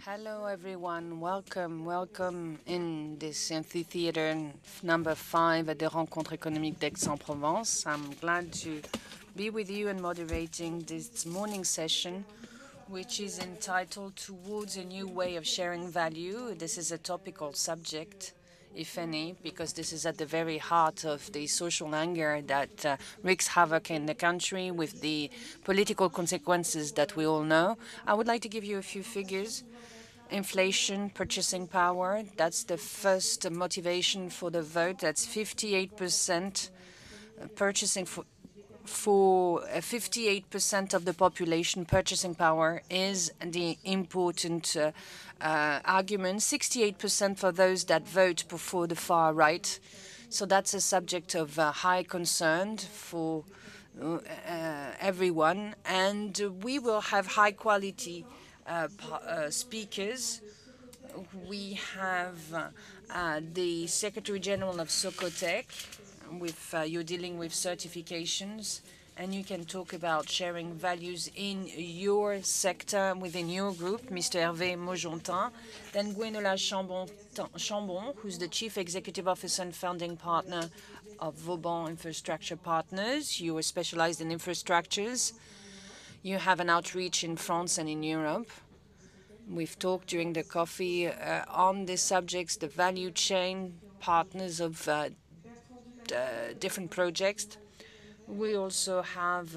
Hello, everyone. Welcome in this amphitheater number 5 at the Rencontres Économiques d'Aix-en-Provence. I'm glad to be with you and moderating this morning session, which is entitled Towards a New Way of Sharing Value. This is a topical subject, if any, because this is at the very heart of the social anger that wreaks havoc in the country with the political consequences that we all know. I would like to give you a few figures. Inflation, purchasing power, that's the first motivation for the vote. That's 58% purchasing for 58% of the population. Purchasing power is the important argument. 68% for those that vote for the far right. So that's a subject of high concern for everyone. And we will have high quality speakers. We have the Secretary General of Socotec. You're dealing with certifications, and you can talk about sharing values in your sector, within your group, Mr. Hervé MONJOTIN. Then Gwenola CHAMBON, who's the Chief Executive Officer and founding partner of Vauban Infrastructure Partners. You are specialized in infrastructures. You have an outreach in France and in Europe. We've talked during the coffee on these subjects, the value chain partners of different projects. We also have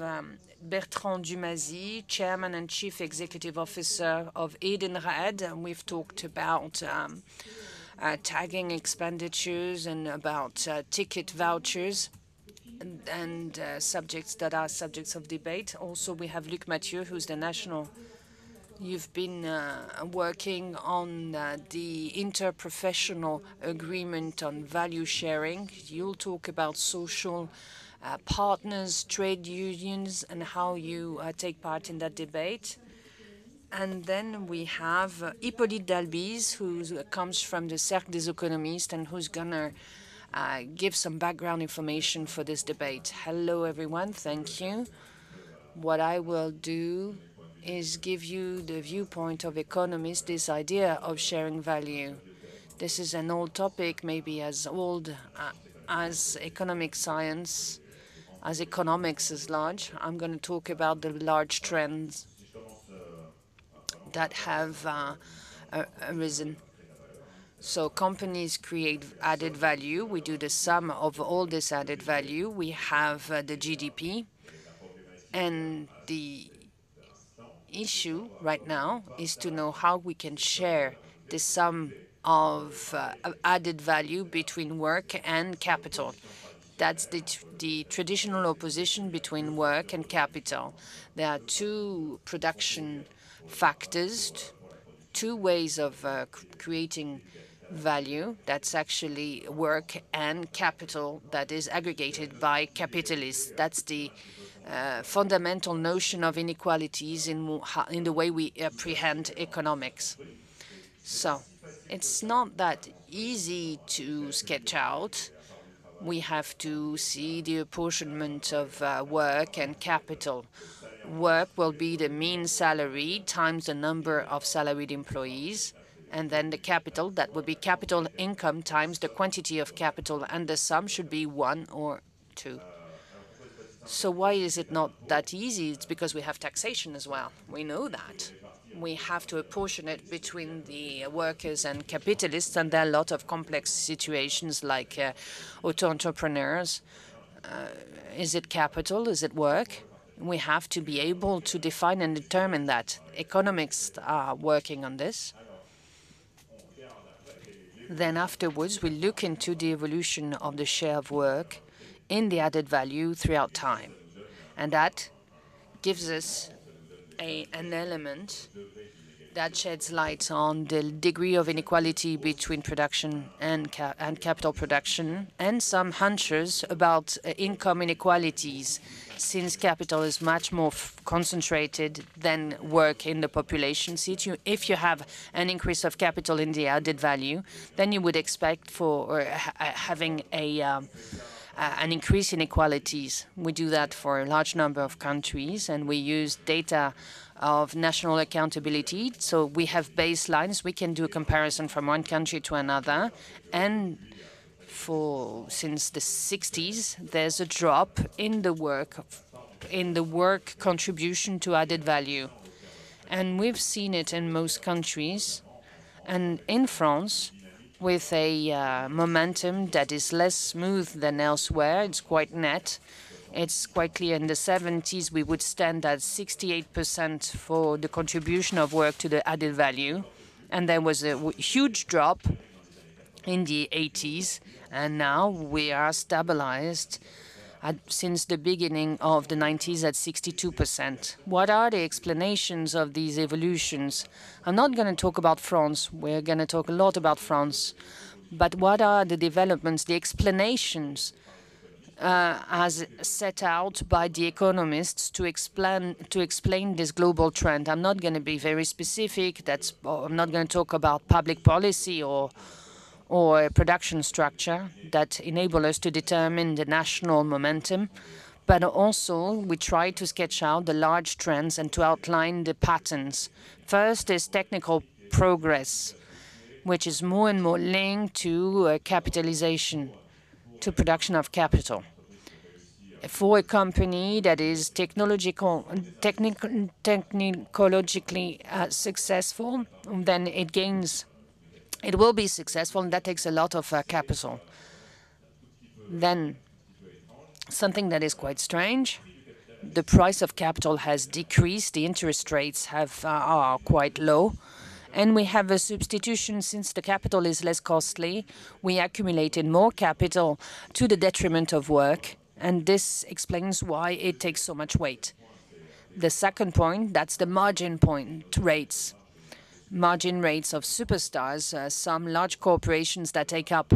Bertrand DUMAZY, Chairman and Chief Executive Officer of Edenred, and we've talked about tagging expenditures and about ticket vouchers and subjects that are subjects of debate. Also, we have Luc MATHIEU, who's the national. You've been working on the interprofessional agreement on value sharing. You'll talk about social partners, trade unions, and how you take part in that debate. And then we have Hippolyte who comes from the Cercle des Économistes and who's going to give some background information for this debate. Hello, everyone. Thank you. What I will do is give you the viewpoint of economists, this idea of sharing value. This is an old topic, maybe as old as economic science, as economics is large. I'm going to talk about the large trends that have arisen. So companies create added value. We do the sum of all this added value. We have the GDP. And the issue right now is to know how we can share the sum of added value between work and capital. That's the traditional opposition between work and capital. There are two production factors, two ways of creating value. That's actually work and capital that is aggregated by capitalists. That's the fundamental notion of inequalities in the way we apprehend economics. So it's not that easy to sketch out. We have to see the apportionment of work and capital. Work will be the mean salary times the number of salaried employees. And then the capital, that would be capital income times the quantity of capital, and the sum should be 1 or 2. So why is it not that easy? It's because we have taxation as well. We know that. We have to apportion it between the workers and capitalists, and there are a lot of complex situations like auto-entrepreneurs. Is it capital? Is it work? We have to be able to define and determine that. Economists are working on this. Then afterwards, we look into the evolution of the share of work in the added value throughout time. And that gives us an element that sheds light on the degree of inequality between production and capital production, and some hunches about income inequalities, since capital is much more concentrated than work in the population. If you have an increase of capital in the added value, then you would expect for having an increase in inequalities. We do that for a large number of countries, and we use data of national accountability. So we have baselines. We can do a comparison from one country to another. And since the 60s, there's a drop in the work contribution to added value. And we've seen it in most countries. And in France, with a momentum that is less smooth than elsewhere, it's quite net. It's quite clear in the 70s we would stand at 68% for the contribution of work to the added value. And there was a huge drop in the 80s. And now we are stabilized since the beginning of the 90s at 62%. What are the explanations of these evolutions? I'm not going to talk about France. We're going to talk a lot about France. But what are the developments, the explanations as set out by the economists to explain this global trend? I'm not going to be very specific. I'm not going to talk about public policy or a production structure that enable us to determine the national momentum, but also we try to sketch out the large trends and to outline the patterns. First is technical progress, which is more and more linked to capitalization, to production of capital. For a company that is technologically successful, then it will be successful, and that takes a lot of capital. Then, something that is quite strange, the price of capital has decreased, the interest rates are quite low, and we have a substitution. Since the capital is less costly, we accumulated more capital to the detriment of work, and this explains why it takes so much weight. The second point, that's the margin rates of superstars, some large corporations that take up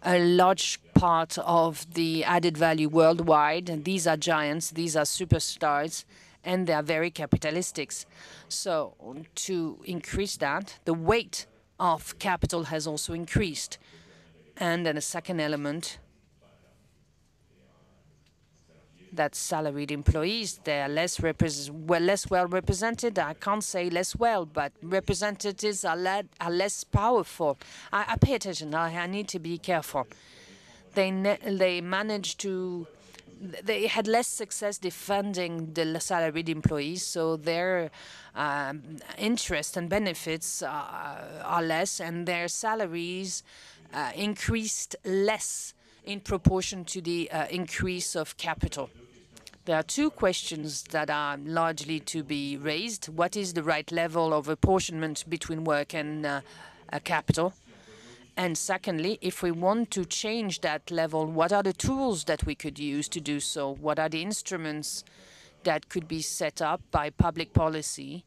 a large part of the added value worldwide. And these are giants, these are superstars, and they are very capitalistic. So to increase that, the weight of capital has also increased. And then a second element, that salaried employees, they are less well represented. I can't say less well, but representatives are less powerful. I pay attention. I need to be careful. They had less success defending the salaried employees, so their interest and benefits are less, and their salaries increased less in proportion to the increase of capital. There are two questions that are largely to be raised. What is the right level of apportionment between work and capital? And secondly, if we want to change that level, what are the tools that we could use to do so? What are the instruments that could be set up by public policy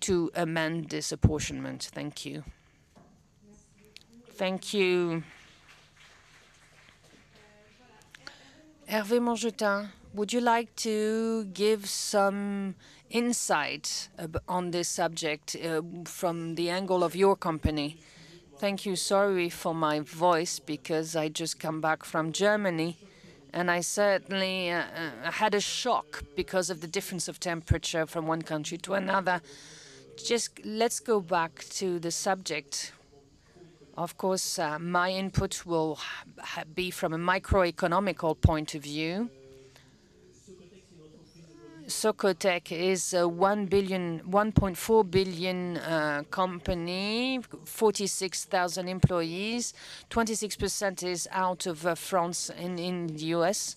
to amend this apportionment? Thank you. Thank you. Hervé MONJOTIN, would you like to give some insight on this subject from the angle of your company? Thank you. Sorry for my voice, because I just come back from Germany, and I certainly had a shock because of the difference of temperature from one country to another. Just let's go back to the subject. Of course, my input will be from a microeconomical point of view. Socotec is a 1.4 billion company, 46,000 employees. 26% is out of France and in the US.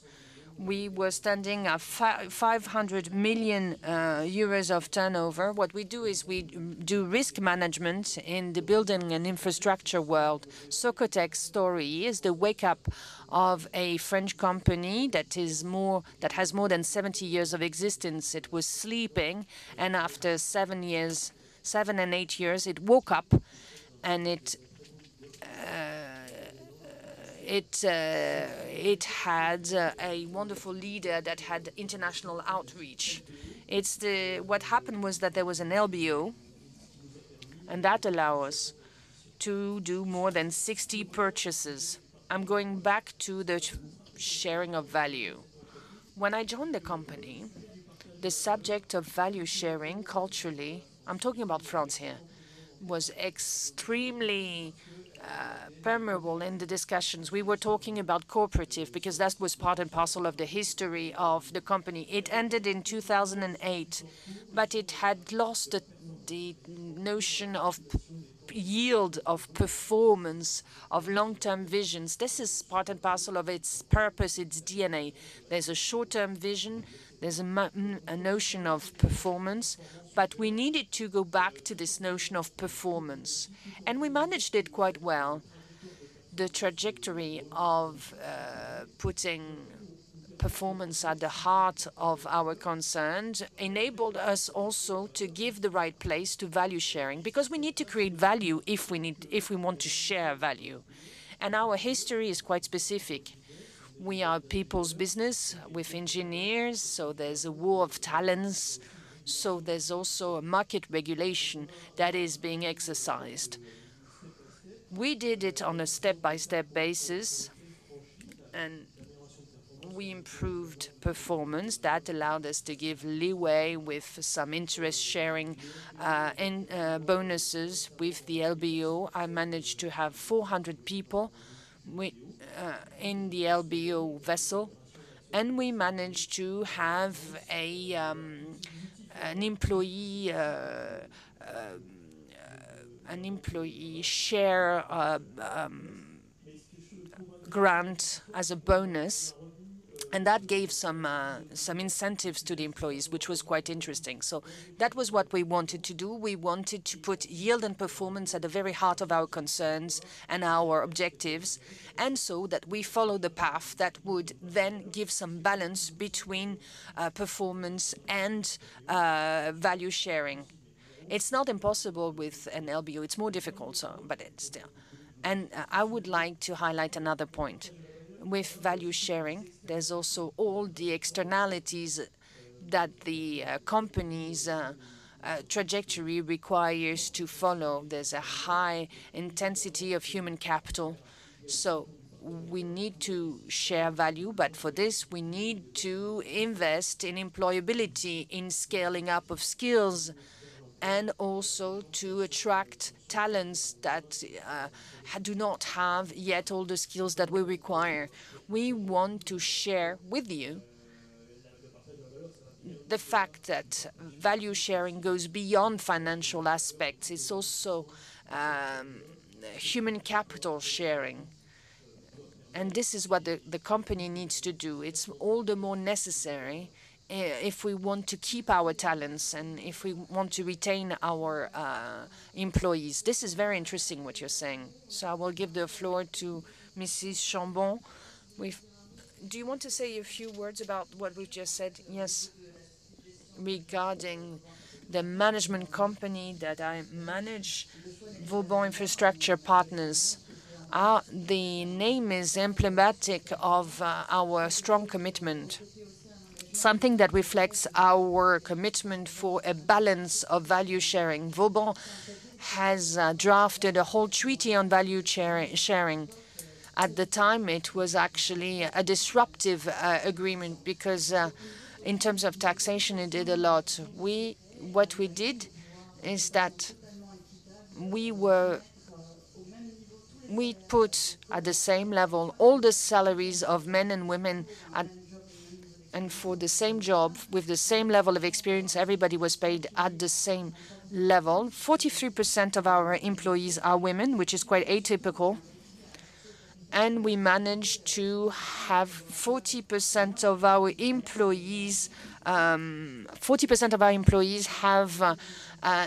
We were standing at 500 million euros of turnover. What we do is we do risk management in the building and infrastructure world. Socotec's story is the wake-up of a French company that has more than 70 years of existence. It was sleeping, and after 7 and 8 years, it woke up, and it had a wonderful leader that had international outreach. What happened was that there was an LBO, and that allowed us to do more than 60 purchases. I'm going back to the sharing of value. When I joined the company, The subject of value sharing culturally, I'm talking about France here, was extremely permeable in the discussions. We were talking about cooperative because that was part and parcel of the history of the company. It ended in 2008, but it had lost the notion of yield, of performance, of long-term visions. This is part and parcel of its purpose, its DNA. There's a short-term vision, there's a notion of performance, but we needed to go back to this notion of performance. And we managed it quite well. The trajectory of putting performance at the heart of our concerns enabled us also to give the right place to value sharing, because we need to create value if we want to share value. And our history is quite specific. We are people's business with engineers, so there's a war of talents. So there's also a market regulation that is being exercised. We did it on a step-by-step basis, and we improved performance. That allowed us to give leeway with some interest sharing and bonuses with the LBO. I managed to have 400 people in the LBO vessel, and we managed to have an employee share grant as a bonus, and that gave some incentives to the employees, which was quite interesting. So that was what we wanted to do. We wanted to put yield and performance at the very heart of our concerns and our objectives, and so that we follow the path that would then give some balance between performance and value sharing. It's not impossible with an LBO. It's more difficult, but it's still. And I would like to highlight another point. With value sharing, there's also all the externalities that the company's trajectory requires to follow. There's a high intensity of human capital. So we need to share value, but for this, we need to invest in employability, in scaling up of skills, and also to attract talents that do not have yet all the skills that we require. We want to share with you the fact that value sharing goes beyond financial aspects. It's also human capital sharing. And this is what the company needs to do. It's all the more necessary if we want to keep our talents and if we want to retain our employees. This is very interesting what you're saying. So I will give the floor to Mrs. Chambon. Do you want to say a few words about what we've just said? Yes. Regarding the management company that I manage, Vauban Infrastructure Partners. The name is emblematic of our strong commitment, something that reflects our commitment for a balance of value sharing. Vauban has drafted a whole treaty on value sharing. At the time, it was actually a disruptive agreement because in terms of taxation, it did a lot. What we did is that we put at the same level all the salaries of men and women and for the same job, with the same level of experience, everybody was paid at the same level. 43% of our employees are women, which is quite atypical. And we managed to have 40% of our employees, 40% of our employees have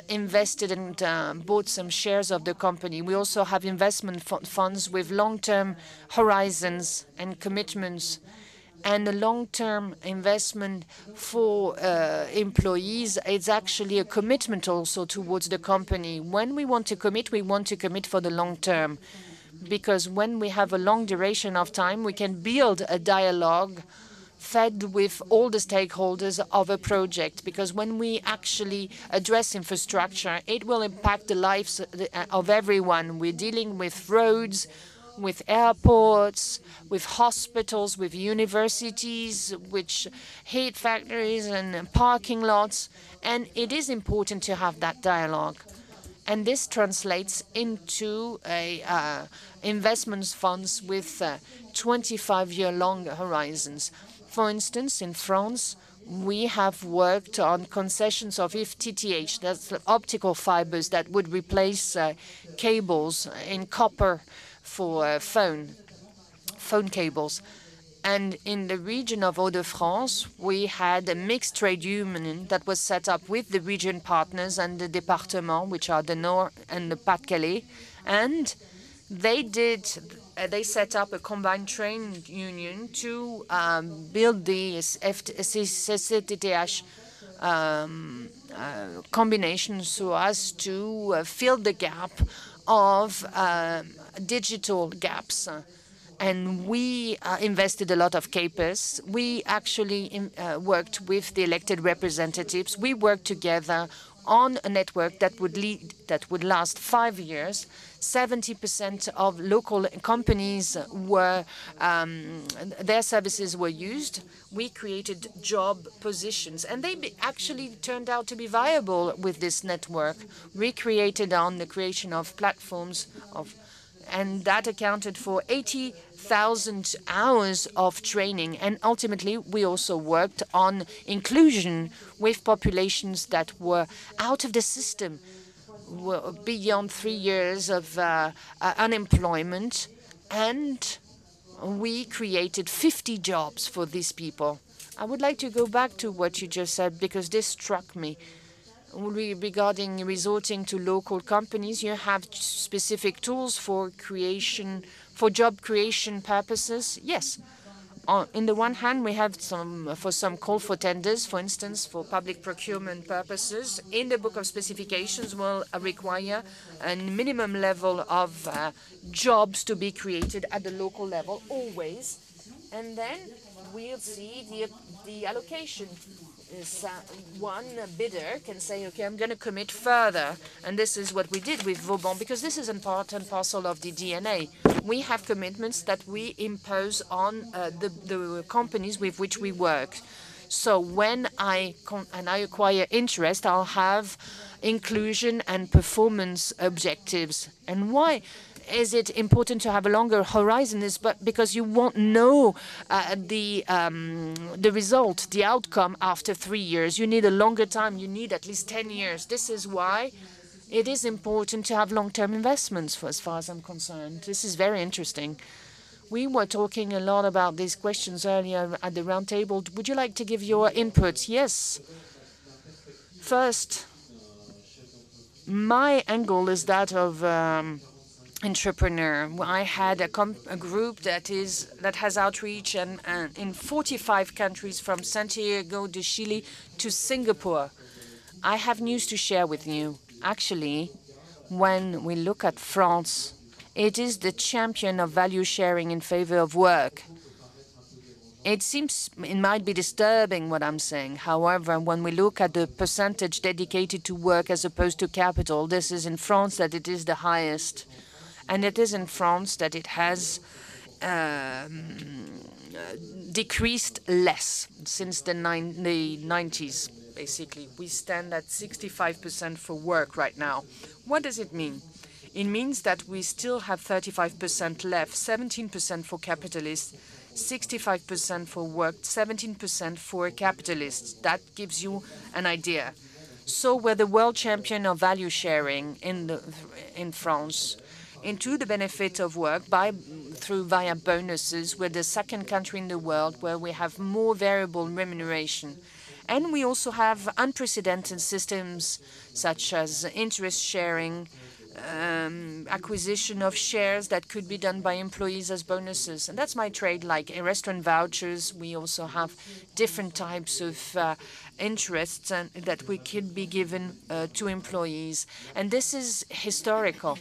invested and bought some shares of the company. We also have investment funds with long-term horizons and commitments. And a long-term investment for employees, it's actually a commitment also towards the company. When we want to commit for the long term. Because when we have a long duration of time, we can build a dialogue fed with all the stakeholders of a project. Because when we actually address infrastructure, it will impact the lives of everyone. We're dealing with roads, with airports, with hospitals, with universities, with heat factories and parking lots. And it is important to have that dialogue. And this translates into investment funds with 25-year long horizons. For instance, in France, we have worked on concessions of FTTH, that's optical fibers that would replace cables in copper for phone cables. And in the region of Hauts-de-France, we had a mixed trade union that was set up with the region partners and the département, which are the Nord and the Pas-de-Calais. And they set up a combined trade union to build the FTTH combination so as to fill the gap of digital gaps. And we invested a lot of CAPEX. We actually worked with the elected representatives. We worked together on a network that would last 5 years. 70% of local companies were their services were used. We created job positions, and they actually turned out to be viable with this network. We created on the creation of platforms and that accounted for 80,000 hours of training. And ultimately, we also worked on inclusion with populations that were out of the system, were beyond 3 years of unemployment. And we created 50 jobs for these people. I would like to go back to what you just said, because this struck me. Regarding resorting to local companies, you have specific tools for job creation purposes. Yes. On the one hand, we have some call for tenders, for instance, for public procurement purposes. In the book of specifications, will require a minimum level of jobs to be created at the local level, always. And then we'll see the allocation. One bidder can say, okay, I'm going to commit further. And this is what we did with Vauban, because this is a part and parcel of the DNA. We have commitments that we impose on the companies with which we work. So when I acquire interest, I'll have inclusion and performance objectives. And why is it important to have a longer horizon? Is because you won't know the result, the outcome after 3 years. You need a longer time. You need at least 10 years. This is why it is important to have long-term investments, as far as I'm concerned. This is very interesting. We were talking a lot about these questions earlier at the round table. Would you like to give your input? Yes. First, my angle is that of entrepreneur. I had a group that has outreach in 45 countries, from Santiago de Chile to Singapore. I have news to share with you. Actually, when we look at France, it is the champion of value sharing in favor of work. It might be disturbing what I'm saying. However, when we look at the percentage dedicated to work as opposed to capital, this is in France that it is the highest. And it is in France that it has decreased less since the 90s, basically. We stand at 65% for work right now. What does it mean? It means that we still have 35% left, 17% for capitalists, 65% for work, 17% for capitalists. That gives you an idea. So we're the world champion of value sharing in France, into the benefit of work via bonuses. We're the second country in the world where we have more variable remuneration. And we also have unprecedented systems such as interest sharing, acquisition of shares that could be done by employees as bonuses. And that's my trade, like restaurant vouchers. We also have different types of interests that we could be given to employees. And this is historical.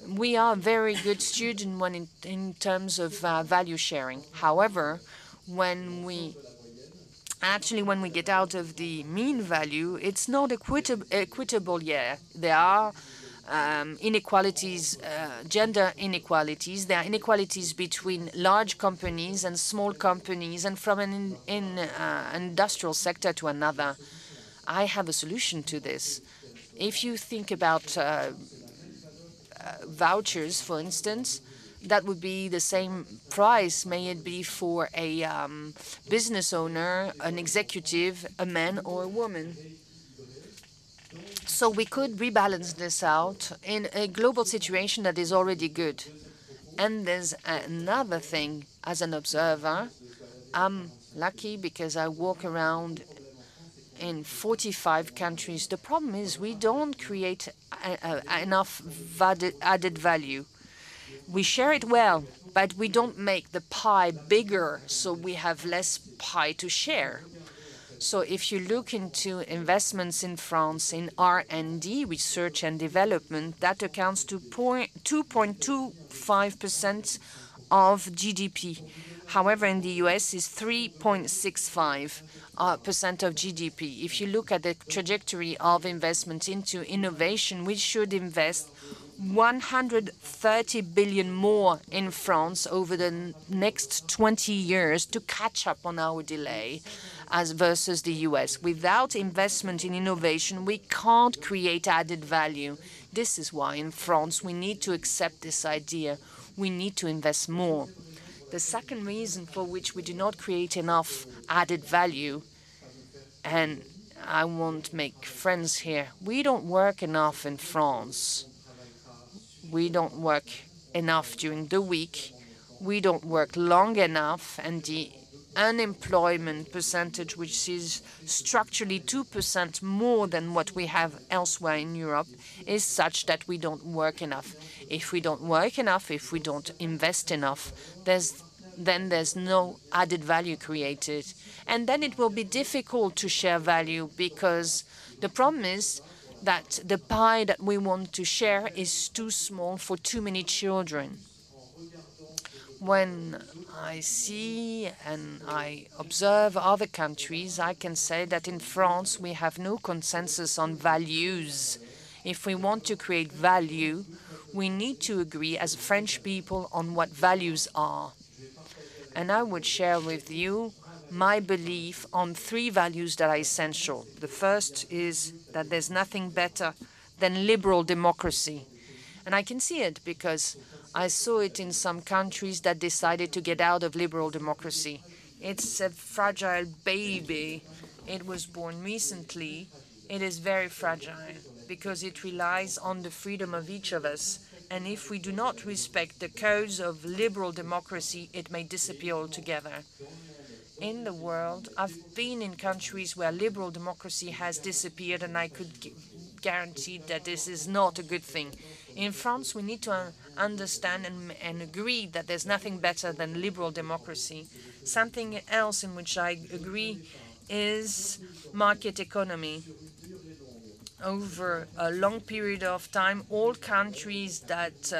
We are a very good student in terms of value sharing. However, when we get out of the mean value, it's not equitable yet. There are inequalities gender inequalities. There are inequalities between large companies and small companies and from an industrial sector to another. I have a solution to this. If you think about vouchers, for instance, that would be the same price, may it be for a business owner, an executive, a man or a woman. So we could rebalance this out in a global situation that is already good. And there's another thing, as an observer, I'm lucky because I walk around in 45 countries. The problem is we don't create enough added value. We share it well, but we don't make the pie bigger, so we have less pie to share. So if you look into investments in France in R&D, research and development, that accounts to 2.25% of GDP. However, in the US, it's 3.65% of GDP. If you look at the trajectory of investment into innovation, we should invest 130 billion more in France over the next 20 years to catch up on our delay as versus the US. Without investment in innovation, we can't create added value. This is why in France we need to accept this idea. We need to invest more. The second reason for which we do not create enough added value, and I won't make friends here, we don't work enough in France. We don't work enough during the week. We don't work long enough, and the unemployment percentage, which is structurally 2% more than what we have elsewhere in Europe, is such that we don't work enough. If we don't work enough, if we don't invest enough, then there's no added value created. And then it will be difficult to share value, because the problem is that the pie that we want to share is too small for too many children. When I see and I observe other countries, I can say that in France we have no consensus on values. If we want to create value, we need to agree as French people on what values are. And I would share with you my belief on 3 values that are essential. The first is that there's nothing better than liberal democracy. And I can see it because I saw it in some countries that decided to get out of liberal democracy. It's a fragile baby. It was born recently. It is very fragile because it relies on the freedom of each of us. And if we do not respect the codes of liberal democracy, it may disappear altogether. In the world, I've been in countries where liberal democracy has disappeared, and I could guarantee that this is not a good thing. In France, we need to understand and agree that there's nothing better than liberal democracy. Something else in which I agree is market economy. Over a long period of time, all countries that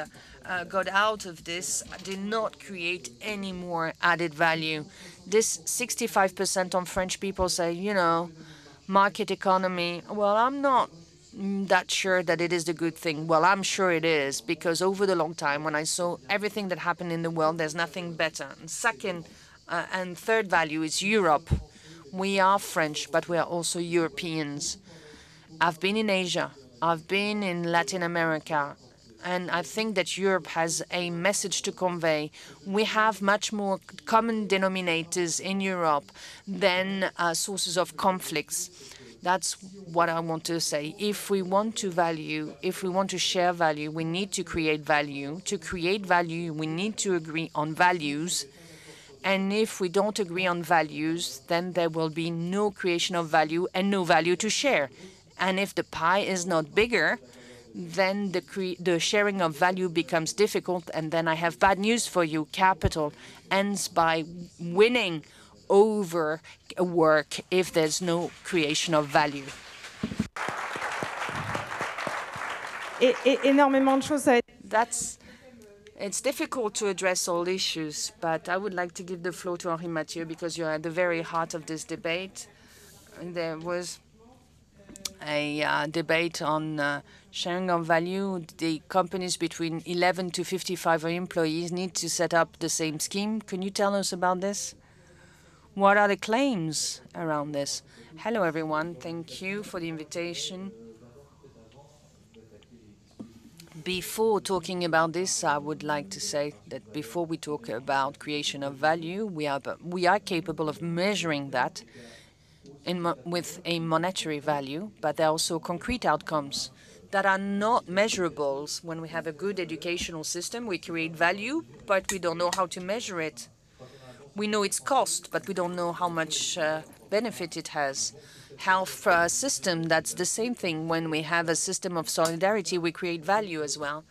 got out of this did not create any more added value. This 65% of French people say, you know, market economy, well, I'm not that sure that it is the good thing. Well, I'm sure it is, because over the long time, when I saw everything that happened in the world, there's nothing better. And second and third value is Europe. We are French, but we are also Europeans. I've been in Asia. I've been in Latin America. And I think that Europe has a message to convey. We have much more common denominators in Europe than sources of conflicts. That's what I want to say. If we want to share value, we need to create value. To create value, we need to agree on values. And if we don't agree on values, then there will be no creation of value and no value to share. And if the pie is not bigger, then the sharing of value becomes difficult. And then I have bad news for you. Capital ends by winning over work if there's no creation of value. It's difficult to address all issues, but I would like to give the floor to Henri Mathieu because you're at the very heart of this debate. There was a debate on sharing of value. The companies between 11 to 55 employees need to set up the same scheme. Can you tell us about this? What are the claims around this? Hello, everyone. Thank you for the invitation. Before talking about this, I would like to say that before we talk about creation of value, we are capable of measuring that with a monetary value, but there are also concrete outcomes that are not measurables. When we have a good educational system, we create value, but we don't know how to measure it. We know its cost, but we don't know how much benefit it has. Health system, that's the same thing. When we have a system of solidarity, we create value as well.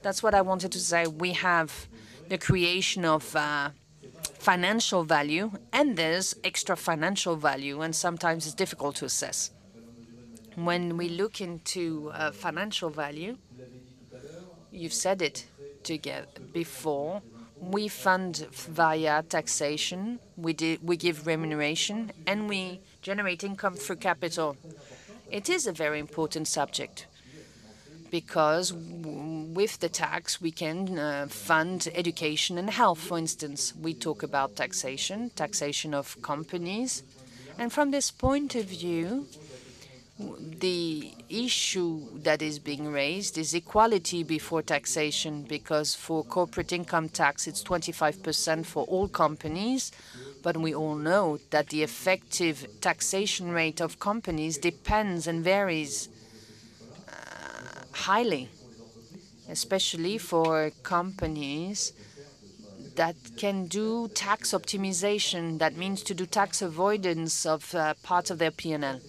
That's what I wanted to say. We have the creation of financial value, and there's extra financial value, and sometimes it's difficult to assess. When we look into financial value, you've said it before, we fund via taxation, we give remuneration, and we generate income through capital. It is a very important subject because with the tax we can fund education and health, for instance. We talk about taxation of companies, and from this point of view, the issue that is being raised is equality before taxation, because for corporate income tax it's 25% for all companies, but we all know that the effective taxation rate of companies depends and varies highly, especially for companies that can do tax optimization. That means to do tax avoidance of part of their P&L.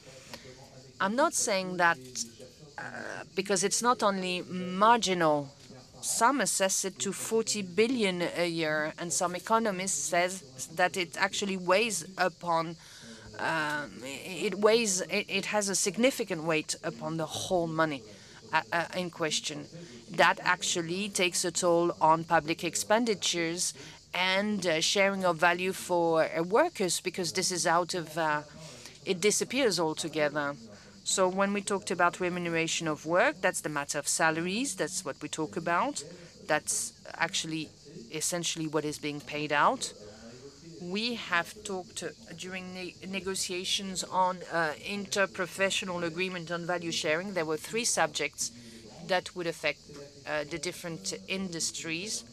I'm not saying that because it's not only marginal. Some assess it to 40 billion a year, and some economists says that it actually weighs upon. It has a significant weight upon the whole money in question. That actually takes a toll on public expenditures and sharing of value for workers, because this is out of. It disappears altogether. So when we talked about remuneration of work, that's the matter of salaries. That's what we talk about. That's actually essentially what is being paid out. We have talked during negotiations on interprofessional agreement on value sharing. There were 3 subjects that would affect the different industries.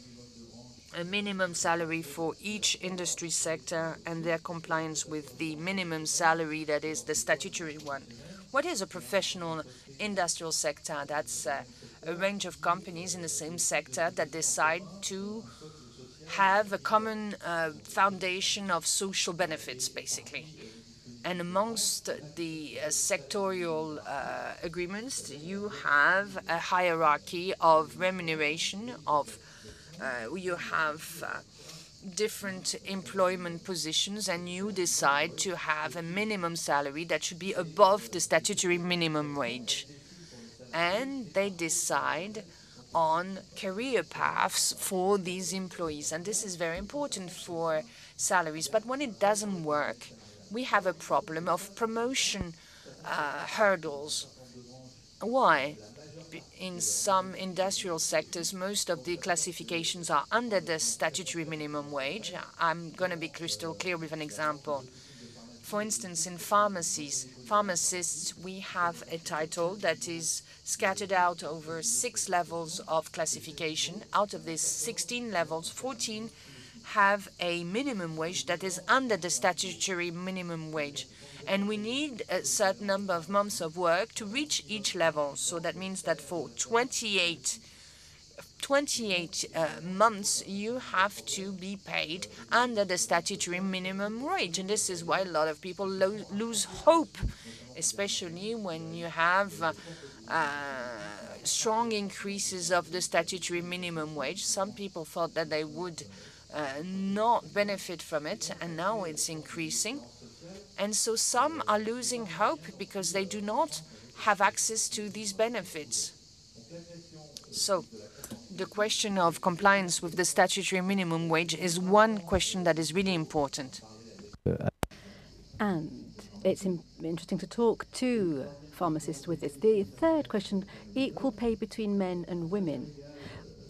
A minimum salary for each industry sector and their compliance with the minimum salary that is the statutory one. What is a professional industrial sector? That's a range of companies in the same sector that decide to have a common foundation of social benefits, basically. And amongst the sectorial agreements, you have a hierarchy of remuneration, you have different employment positions, and you decide to have a minimum salary that should be above the statutory minimum wage. And they decide on career paths for these employees. And this is very important for salaries. But when it doesn't work, we have a problem of promotion hurdles. Why? In some industrial sectors, most of the classifications are under the statutory minimum wage. I'm going to be crystal clear with an example. For instance, in pharmacists, we have a title that is scattered out over 6 levels of classification. Out of these 16 levels, 14 have a minimum wage that is under the statutory minimum wage. And we need a certain number of months of work to reach each level. So that means that for 28 months, you have to be paid under the statutory minimum wage. And this is why a lot of people lose hope, especially when you have strong increases of the statutory minimum wage. Some people thought that they would not benefit from it, and now it's increasing. And so some are losing hope because they do not have access to these benefits. So the question of compliance with the statutory minimum wage is one question that is really important. And it's interesting to talk to pharmacists with this. The third question, equal pay between men and women.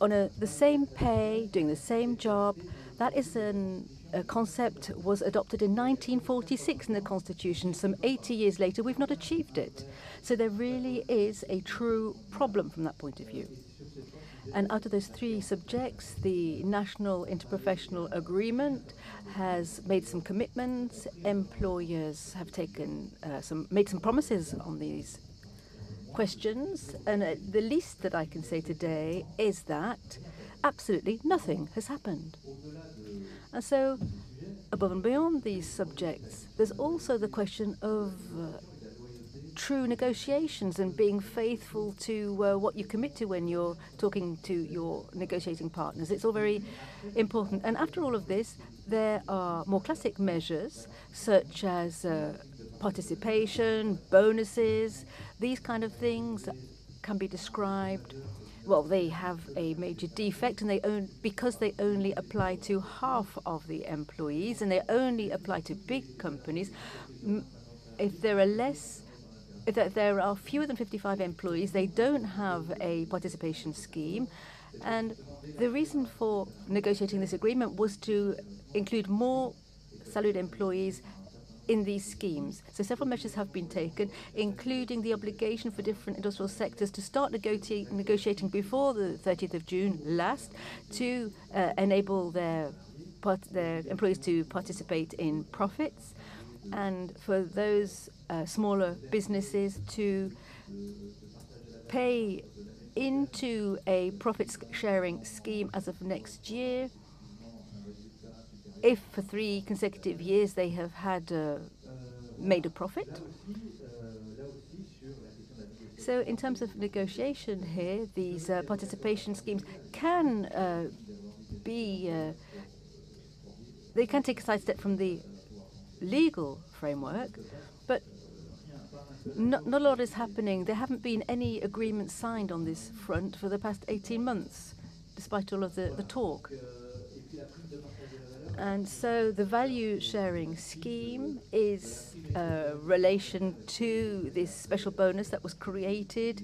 On the same pay, doing the same job, that is a concept was adopted in 1946 in the Constitution. Some 80 years later, we've not achieved it. So there really is a true problem from that point of view. And out of those three subjects, the National Interprofessional Agreement has made some commitments. Employers have made some promises on these questions. And the least that I can say today is that absolutely nothing has happened. And so, above and beyond these subjects, there's also the question of true negotiations and being faithful to what you commit to when you're talking to your negotiating partners. It's all very important. And after all of this, there are more classic measures such as participation, bonuses. These kind of things can be described. Well, they have a major defect, and because they only apply to half of the employees, and they only apply to big companies. If there are fewer than 55 employees, they don't have a participation scheme. And the reason for negotiating this agreement was to include more salaried employees in these schemes. So several measures have been taken, including the obligation for different industrial sectors to start negotiating before the 30th of June last to enable their employees to participate in profits, and for those smaller businesses to pay into a profit-sharing scheme as of next year, if for 3 consecutive years they have had made a profit. So in terms of negotiation here, these participation schemes can they can take a side step from the legal framework, but not a lot is happening. There haven't been any agreements signed on this front for the past 18 months, despite all of the talk. And so the value sharing scheme is relation to this special bonus that was created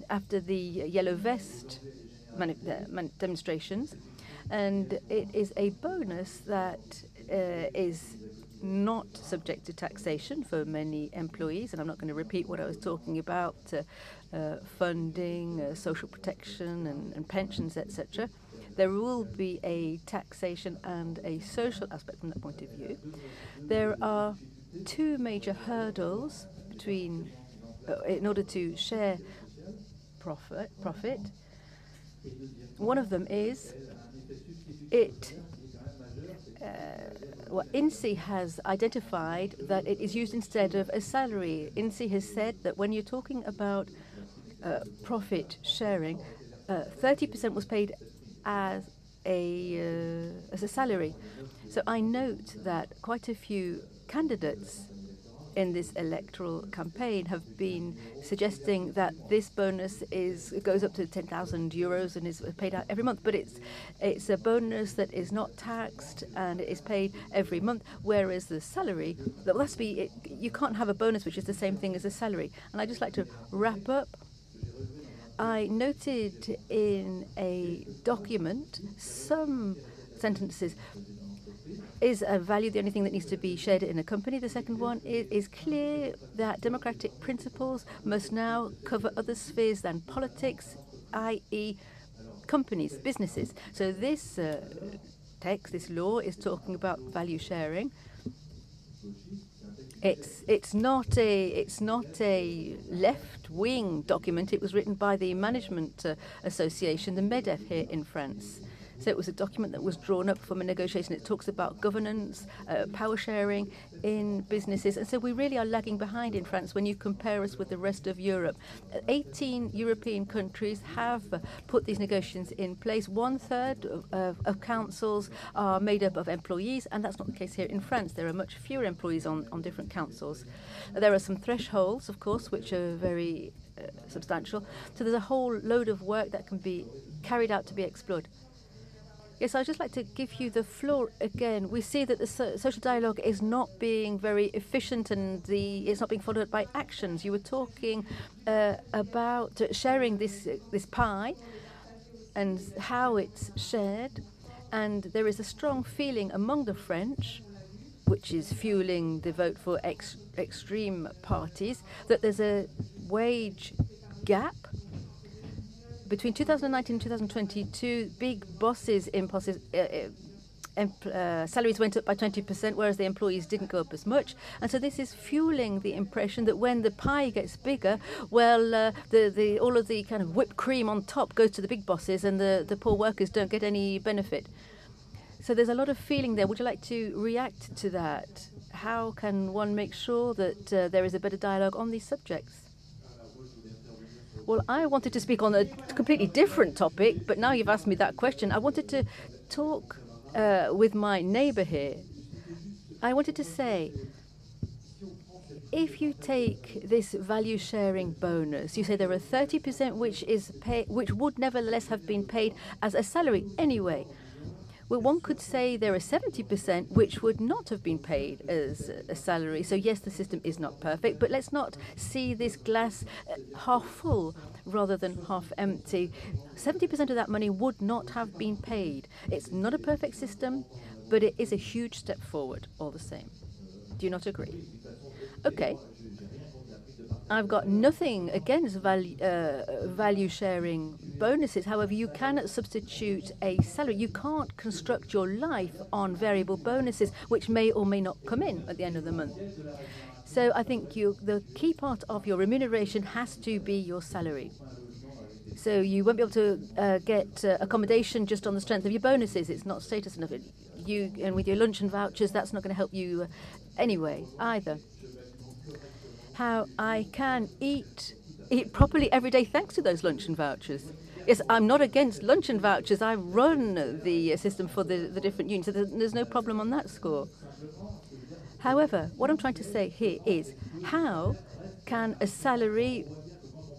after the Yellow Vest demonstrations. And it is a bonus that is not subject to taxation for many employees. And I'm not going to repeat what I was talking about, funding, social protection and pensions, etc. There will be a taxation and a social aspect from that point of view. There are 2 major hurdles in order to share profit. One of them is INSEE has identified that it is used instead of a salary. INSEE has said that when you're talking about profit sharing, 30% was paid as a salary. So I note that quite a few candidates in this electoral campaign have been suggesting that this bonus goes up to 10,000 euros and is paid out every month. But it's a bonus that is not taxed and it is paid every month, whereas the salary, you can't have a bonus which is the same thing as a salary. And I'd just like to wrap up. I noted in a document some sentences. Is a value the only thing that needs to be shared in a company? The second one, it is clear that democratic principles must now cover other spheres than politics, i.e. companies, businesses. So this text, this law, is talking about value sharing. It's not a left-wing document. It was written by the Management Association, the MEDEF, here in France. So it was a document that was drawn up from a negotiation. It talks about governance, power sharing in businesses. And so we really are lagging behind in France when you compare us with the rest of Europe. 18 European countries have put these negotiations in place. 1/3 of councils are made up of employees, and that's not the case here in France. There are much fewer employees on different councils. There are some thresholds, of course, which are very substantial. So there's a whole load of work that can be carried out to be explored. Yes, I'd just like to give you the floor again. We see that the social dialogue is not being very efficient and it's not being followed up by actions. You were talking about sharing this pie and how it's shared. And there is a strong feeling among the French, which is fueling the vote for extreme parties, that there's a wage gap. Between 2019 and 2022, big bosses' salaries went up by 20%, whereas the employees didn't go up as much. And so this is fueling the impression that when the pie gets bigger, well, all of the kind of whipped cream on top goes to the big bosses and the poor workers don't get any benefit. So there's a lot of feeling there. Would you like to react to that? How can one make sure that there is a better dialogue on these subjects? Well, I wanted to speak on a completely different topic, but now you've asked me that question. I wanted to talk with my neighbor here. I wanted to say, if you take this value sharing bonus, you say there are 30% which would nevertheless have been paid as a salary anyway. Well, one could say there are 70% which would not have been paid as a salary. So yes, the system is not perfect, but let's not see this glass half full rather than half empty. 70% of that money would not have been paid. It's not a perfect system, but it is a huge step forward all the same. Do you not agree? Okay. I've got nothing against value sharing bonuses. However, you cannot substitute a salary. You can't construct your life on variable bonuses, which may or may not come in at the end of the month. So I think the key part of your remuneration has to be your salary. So you won't be able to get accommodation just on the strength of your bonuses. It's not status enough. And with your lunch and vouchers, that's not going to help you anyway either. How I can eat properly every day thanks to those lunch and vouchers. Yes, I'm not against lunch and vouchers. I run the system for the different unions, so there's no problem on that score. However, what I'm trying to say here is, how can a salary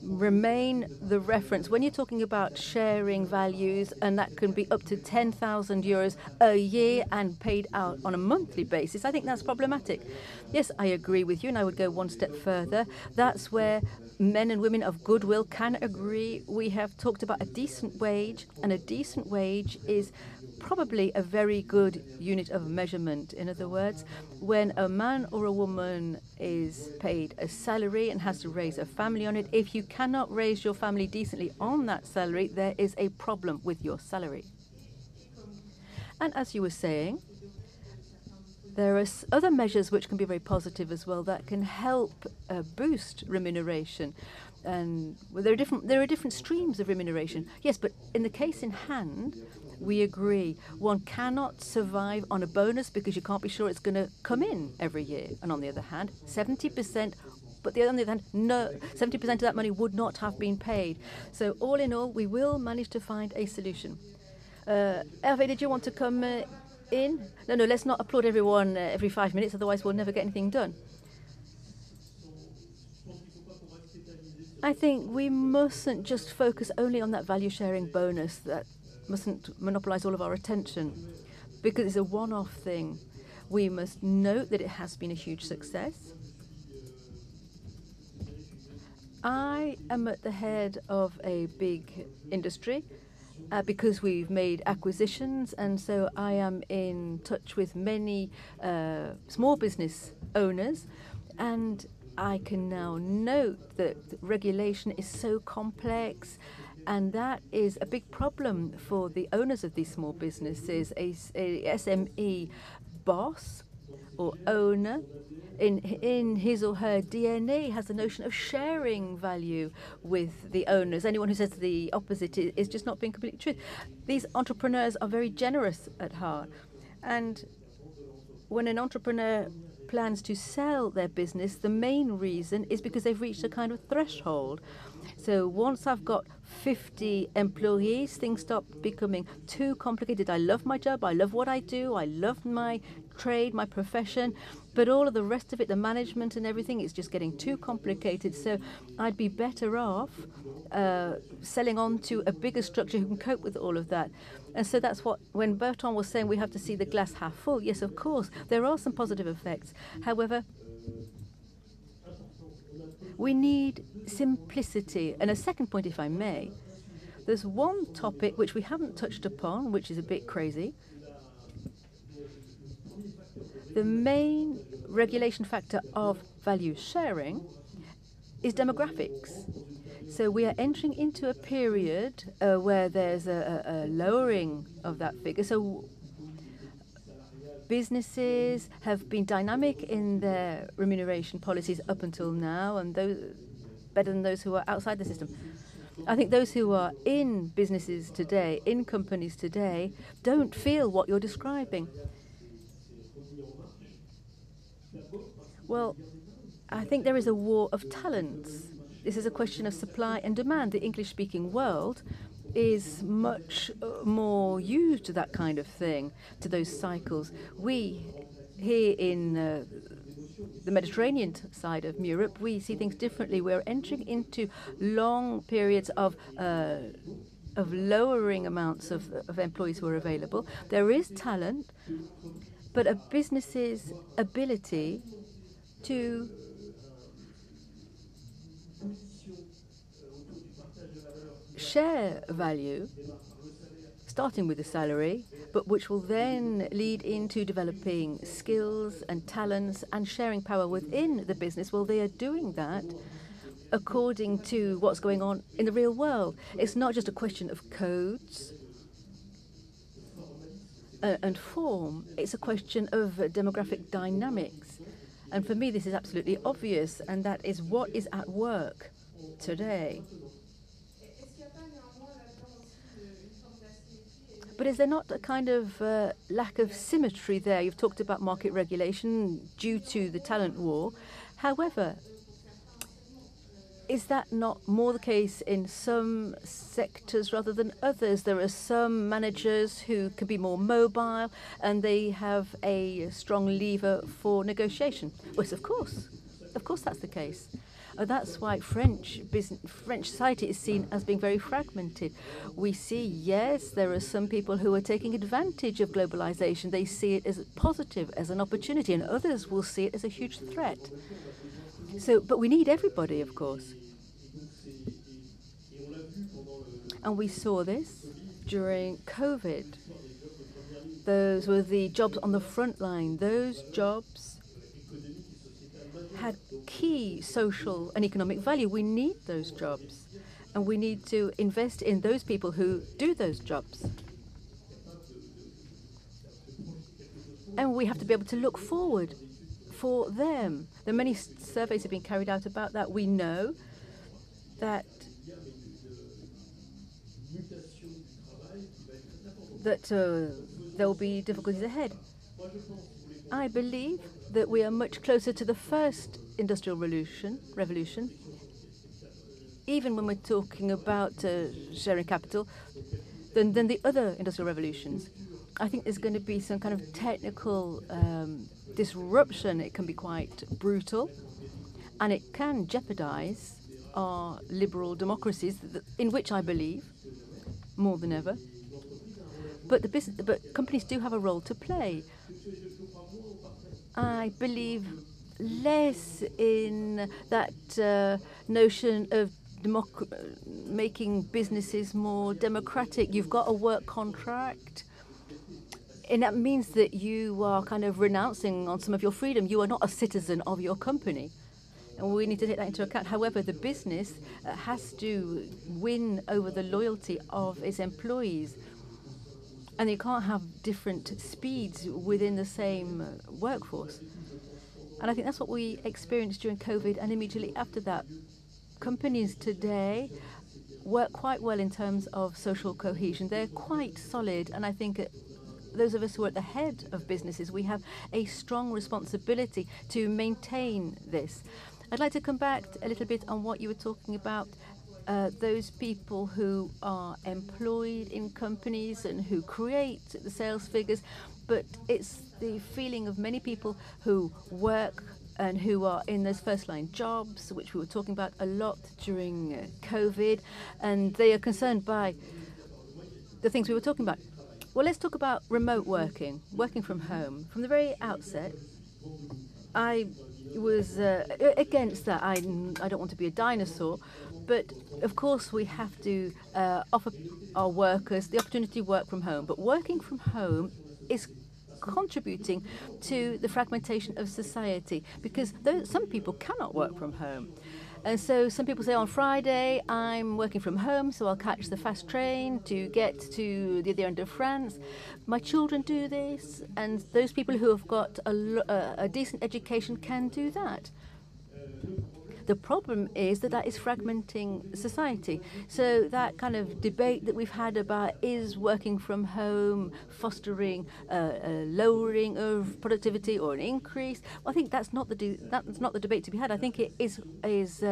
remain the reference when you're talking about sharing values, and that can be up to 10,000 euros a year and paid out on a monthly basis? I think that's problematic. Yes, I agree with you, and I would go one step further. That's where men and women of goodwill can agree. We have talked about a decent wage, and a decent wage is probably a very good unit of measurement. In other words, when a man or a woman is paid a salary and has to raise a family on it, if you cannot raise your family decently on that salary, there is a problem with your salary. And as you were saying, there are other measures which can be very positive as well that can help boost remuneration. And there are different streams of remuneration. Yes, but in the case in hand, we agree. One cannot survive on a bonus because you can't be sure it's going to come in every year. And on the other hand, 70%, but on the other hand, no, 70% of that money would not have been paid. So all in all, we will manage to find a solution. Hervé, did you want to come in? No, let's not applaud everyone every 5 minutes, otherwise we'll never get anything done. I think we mustn't just focus only on that value sharing bonus. That mustn't monopolize all of our attention because it's a one-off thing. We must note that it has been a huge success. I am at the head of a big industry because we've made acquisitions, and so I am in touch with many small business owners, and I can now note that regulation is so complex, and that is a big problem for the owners of these small businesses. A SME boss or owner in his or her DNA has the notion of sharing value with the owners. Anyone who says the opposite is just not being completely true. These entrepreneurs are very generous at heart, and when an entrepreneur plans to sell their business, the main reason is because they've reached a kind of threshold. So once I've got 50 employees, things stop becoming too complicated. I love my job, I love what I do, I love my trade, my profession, but all of the rest of it, the management and everything, is just getting too complicated. So I'd be better off selling on to a bigger structure who can cope with all of that. And so that's what, when Bertrand was saying we have to see the glass half full, yes, of course, there are some positive effects. However, we need simplicity. And a second point, if I may, there's one topic which we haven't touched upon, which is a bit crazy. The main regulation factor of value sharing is demographics. So we are entering into a period where there's a lowering of that figure. So businesses have been dynamic in their remuneration policies up until now, and those better than those who are outside the system. I think those who are in businesses today, in companies today, don't feel what you're describing. Well, I think there is a war of talents. This is a question of supply and demand. The English-speaking world is much more used to that kind of thing, to those cycles. We, here in the Mediterranean side of Europe, we see things differently. We're entering into long periods of lowering amounts of employees who are available. There is talent, but a business's ability to share value, starting with the salary, but which will then lead into developing skills and talents and sharing power within the business. Well, they are doing that according to what's going on in the real world. It's not just a question of codes and form. It's a question of demographic dynamics. And for me, this is absolutely obvious, and that is what is at work today. But is there not a kind of lack of symmetry there? You've talked about market regulation due to the talent war. However, is that not more the case in some sectors rather than others? There are some managers who can be more mobile and they have a strong lever for negotiation. Yes, of course. Of course that's the case. That's why French society is seen as being very fragmented. We see, yes, there are some people who are taking advantage of globalization. They see it as positive, as an opportunity, and others will see it as a huge threat. So, but we need everybody, of course. And we saw this during COVID. Those were the jobs on the front line. Those jobs had key social and economic value. We need those jobs, and we need to invest in those people who do those jobs. And we have to be able to look forward for them. There are many surveys have been carried out about that. We know that there will be difficulties ahead. I believe that we are much closer to the first industrial revolution, even when we're talking about sharing capital, than the other industrial revolutions. I think there's going to be some kind of technical disruption. It can be quite brutal, and it can jeopardize our liberal democracies, in which I believe more than ever. But companies do have a role to play. I believe less in that notion of making businesses more democratic. You've got a work contract, and that means that you are kind of renouncing on some of your freedom. You are not a citizen of your company, and we need to take that into account. However, the business has to win over the loyalty of its employees. And you can't have different speeds within the same workforce. And I think that's what we experienced during COVID and immediately after that. Companies today work quite well in terms of social cohesion. They're quite solid, and I think those of us who are at the head of businesses, we have a strong responsibility to maintain this. I'd like to come back a little bit on what you were talking about those people who are employed in companies and who create the sales figures, but it's the feeling of many people who work and who are in those first-line jobs, which we were talking about a lot during COVID, and they are concerned by the things we were talking about. Well, let's talk about remote working, working from home. From the very outset, I was against that. I don't want to be a dinosaur, but of course we have to offer our workers the opportunity to work from home. But working from home is contributing to the fragmentation of society, because some people cannot work from home. And so some people say on Friday, I'm working from home, so I'll catch the fast train to get to the other end of France. My children do this, and those people who have got a decent education can do that. The problem is that is fragmenting society. So that kind of debate that we've had about is working from home fostering a lowering of productivity or an increase, I think that's not the debate to be had. I think it is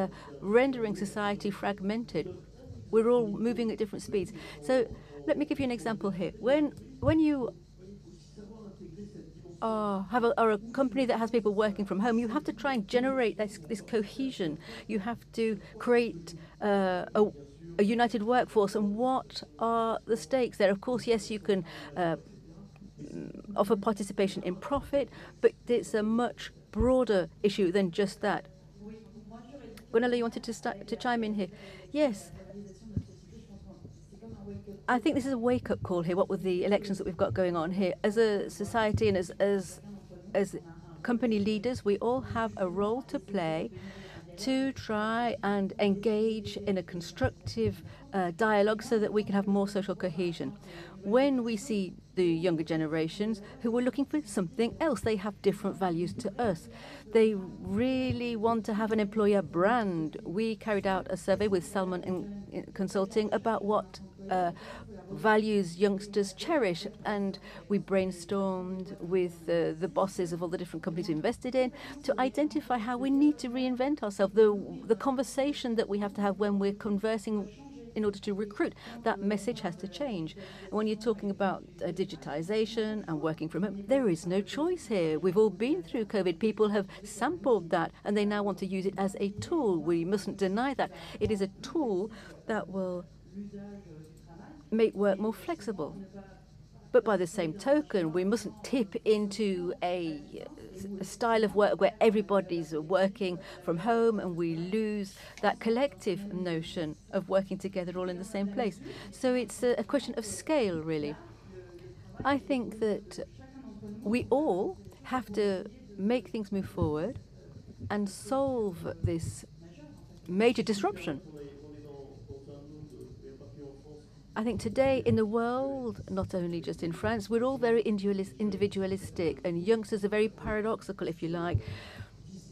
rendering society fragmented. We're all moving at different speeds. So let me give you an example here. When you are a company that has people working from home, you have to try and generate this cohesion. You have to create a united workforce. And what are the stakes there? Of course, yes, you can offer participation in profit, but it's a much broader issue than just that. Gwenola, you wanted to chime in here? Yes. I think this is a wake-up call here, what with the elections that we've got going on here. As a society and as company leaders, we all have a role to play to try and engage in a constructive dialogue so that we can have more social cohesion. When we see the younger generations who are looking for something else, they have different values to us. They really want to have an employer brand. We carried out a survey with Salmon in Consulting about what values youngsters cherish, and we brainstormed with the bosses of all the different companies we invested in to identify how we need to reinvent ourselves, the conversation that we have to have when we're conversing in order to recruit. That message has to change. And when you're talking about digitization and working from home, there is no choice here. We've all been through COVID. People have sampled that and they now want to use it as a tool. We mustn't deny that. It is a tool that will make work more flexible. But by the same token, we mustn't tip into a style of work where everybody's working from home and we lose that collective notion of working together all in the same place. So it's a question of scale, really. I think that we all have to make things move forward and solve this major disruption. I think today in the world, not only just in France, we're all very individualistic, and youngsters are very paradoxical, if you like,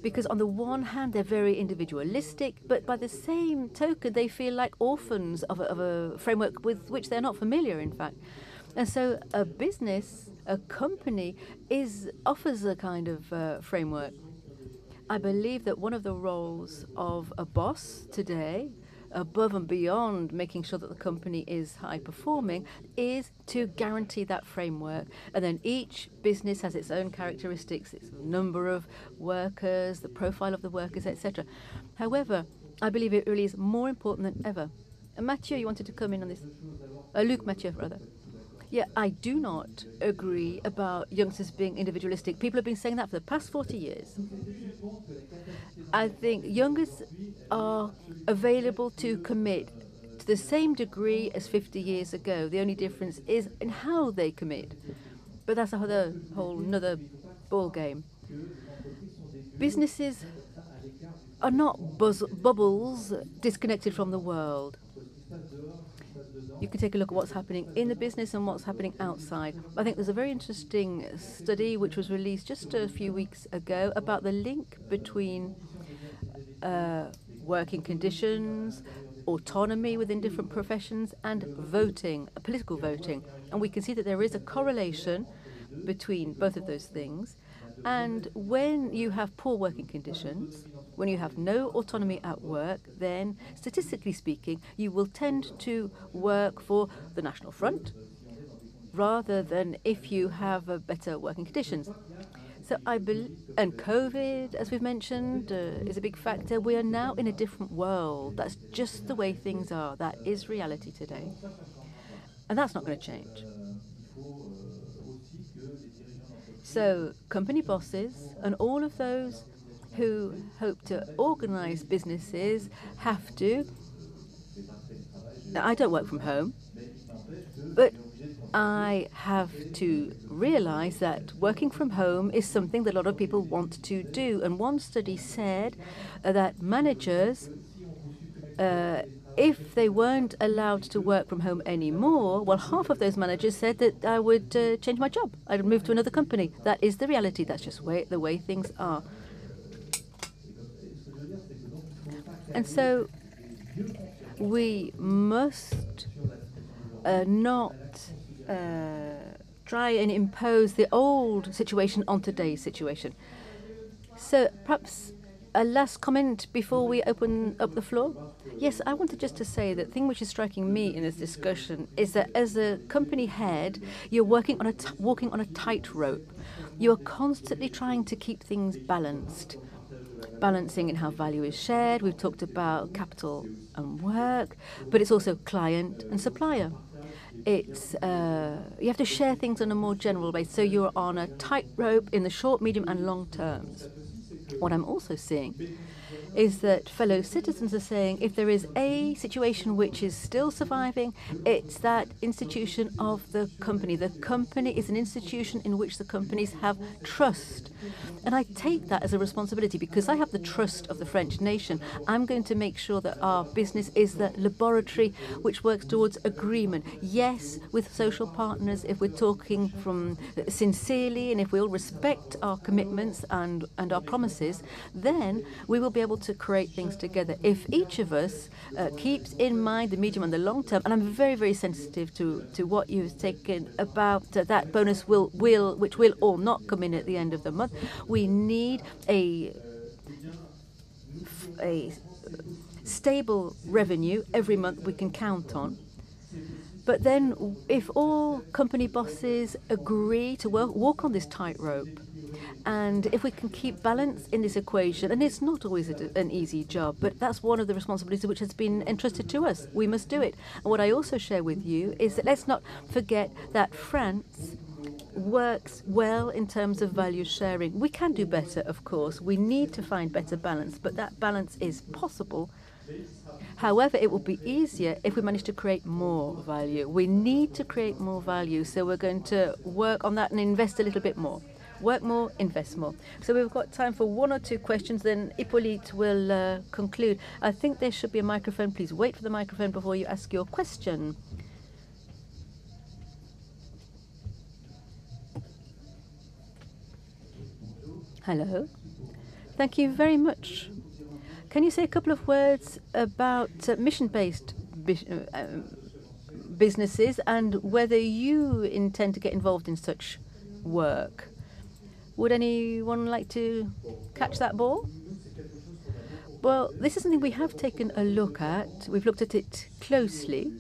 because on the one hand they're very individualistic, but by the same token they feel like orphans of a framework with which they're not familiar, in fact. And so a business, a company, offers a kind of framework. I believe that one of the roles of a boss today, above and beyond making sure that the company is high performing, is to guarantee that framework. And then each business has its own characteristics, its number of workers, the profile of the workers, etc. However, I believe it really is more important than ever. And Mathieu, you wanted to come in on this? Luc MATHIEU, rather. Yeah, I do not agree about youngsters being individualistic. People have been saying that for the past 40 years. I think youngsters are available to commit to the same degree as 50 years ago. The only difference is in how they commit. But that's another ball game. Businesses are not bubbles disconnected from the world. You can take a look at what's happening in the business and what's happening outside. I think there's a very interesting study which was released just a few weeks ago about the link between working conditions, autonomy within different professions, and voting, political voting. And we can see that there is a correlation between both of those things. And when you have poor working conditions, When you have no autonomy at work, then statistically speaking, you will tend to work for the National Front rather than if you have better working conditions. So I believe, and COVID, as we've mentioned, is a big factor. We are now in a different world. That's just the way things are. That is reality today. And that's not going to change. So company bosses and all of those who hope to organize businesses have to. Now, I don't work from home, but I have to realize that working from home is something that a lot of people want to do. And one study said that managers, if they weren't allowed to work from home anymore, well, half of those managers said that I would change my job. I'd move to another company. That is the reality. That's just the way things are. And so we must not try and impose the old situation on today's situation. So perhaps a last comment before we open up the floor? Yes, I wanted just to say that the thing which is striking me in this discussion is that as a company head, you're walking on a tightrope. You are constantly trying to keep things balanced. Balancing in how value is shared. We've talked about capital and work, but it's also client and supplier. It's you have to share things on a more general basis, so you're on a tightrope in the short, medium, and long terms. What I'm also seeing is that fellow citizens are saying if there is a situation which is still surviving, it's that institution of the company. The company is an institution in which the companies have trust. And I take that as a responsibility because I have the trust of the French nation. I'm going to make sure that our business is the laboratory which works towards agreement. Yes, with social partners, if we're talking from sincerely and if we all respect our commitments and our promises, then we will be able to create things together. If each of us keeps in mind the medium and the long term, and I'm very, very sensitive to what you've taken about that bonus which will or not come in at the end of the month. We need a stable revenue every month we can count on. But then if all company bosses agree to walk on this tightrope, and if we can keep balance in this equation, and it's not always an easy job, but that's one of the responsibilities which has been entrusted to us. We must do it. And what I also share with you is that let's not forget that France works well in terms of value sharing. We can do better, of course. We need to find better balance, but that balance is possible. However, it will be easier if we manage to create more value. We need to create more value, so we're going to work on that and invest a little bit more. Work more, invest more. So we've got time for one or two questions, then Hippolyte will conclude. I think there should be a microphone. Please wait for the microphone before you ask your question. Hello. Thank you very much. Can you say a couple of words about mission-based businesses and whether you intend to get involved in such work? Would anyone like to catch that ball? Well, this is something we have taken a look at. We've looked at it closely.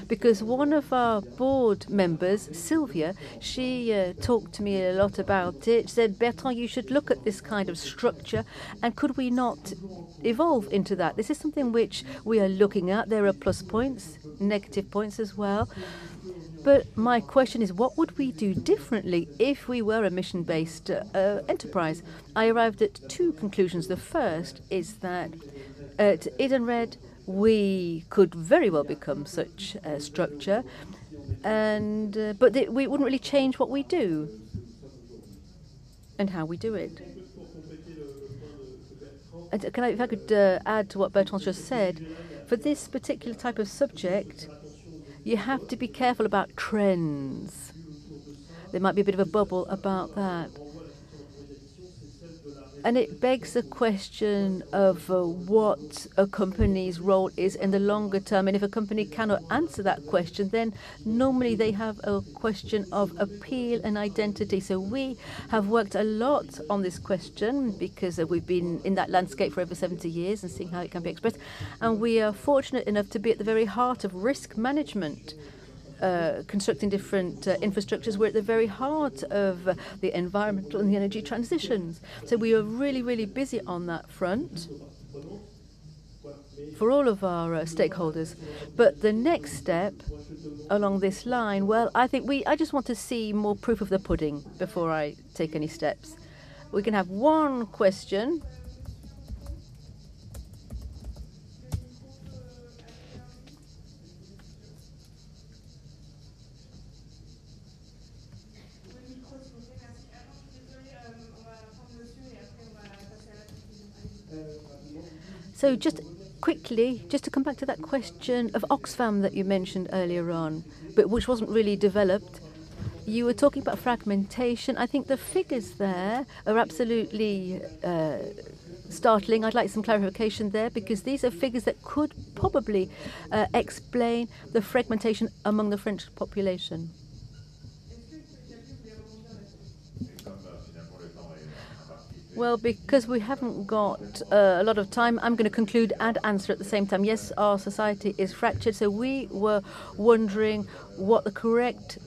Because one of our board members, Sylvia, she talked to me a lot about it. She said, Bertrand, you should look at this kind of structure, and could we not evolve into that? This is something which we are looking at. There are plus points, negative points as well. But my question is, what would we do differently if we were a mission-based enterprise? I arrived at two conclusions. The first is that at Edenred, we could very well become such a structure, but we wouldn't really change what we do and how we do it. And if I could add to what Bertrand just said, for this particular type of subject, you have to be careful about trends. There might be a bit of a bubble about that. And it begs the question of what a company's role is in the longer term. And if a company cannot answer that question, then normally they have a question of appeal and identity. So we have worked a lot on this question because we've been in that landscape for over 70 years and seeing how it can be expressed. And we are fortunate enough to be at the very heart of risk management. Constructing different infrastructures. We're at the very heart of the environmental and the energy transitions. So we are really, really busy on that front for all of our stakeholders. But the next step along this line, well, I just want to see more proof of the pudding before I take any steps. We can have one question. So just quickly, just to come back to that question of Oxfam that you mentioned earlier on, but which wasn't really developed. You were talking about fragmentation. I think the figures there are absolutely startling. I'd like some clarification there because these are figures that could probably explain the fragmentation among the French population. Well, because we haven't got a lot of time, I'm going to conclude and answer at the same time. Yes, our society is fractured, so we were wondering what the correct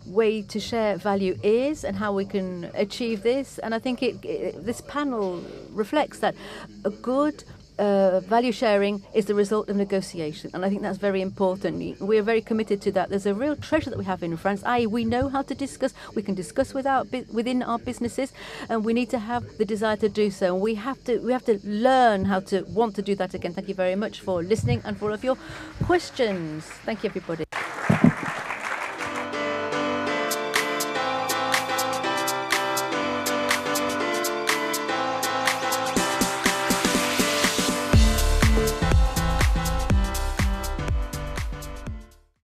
way to share value is and how we can achieve this. And I think this panel reflects that a good value sharing is the result of negotiation, and I think that's very important. We are very committed to that. There's a real treasure that we have in France, i.e. we know how to discuss, we can discuss within our businesses, and we need to have the desire to do so. And we have to learn how to want to do that again. Thank you very much for listening and for all of your questions. Thank you, everybody.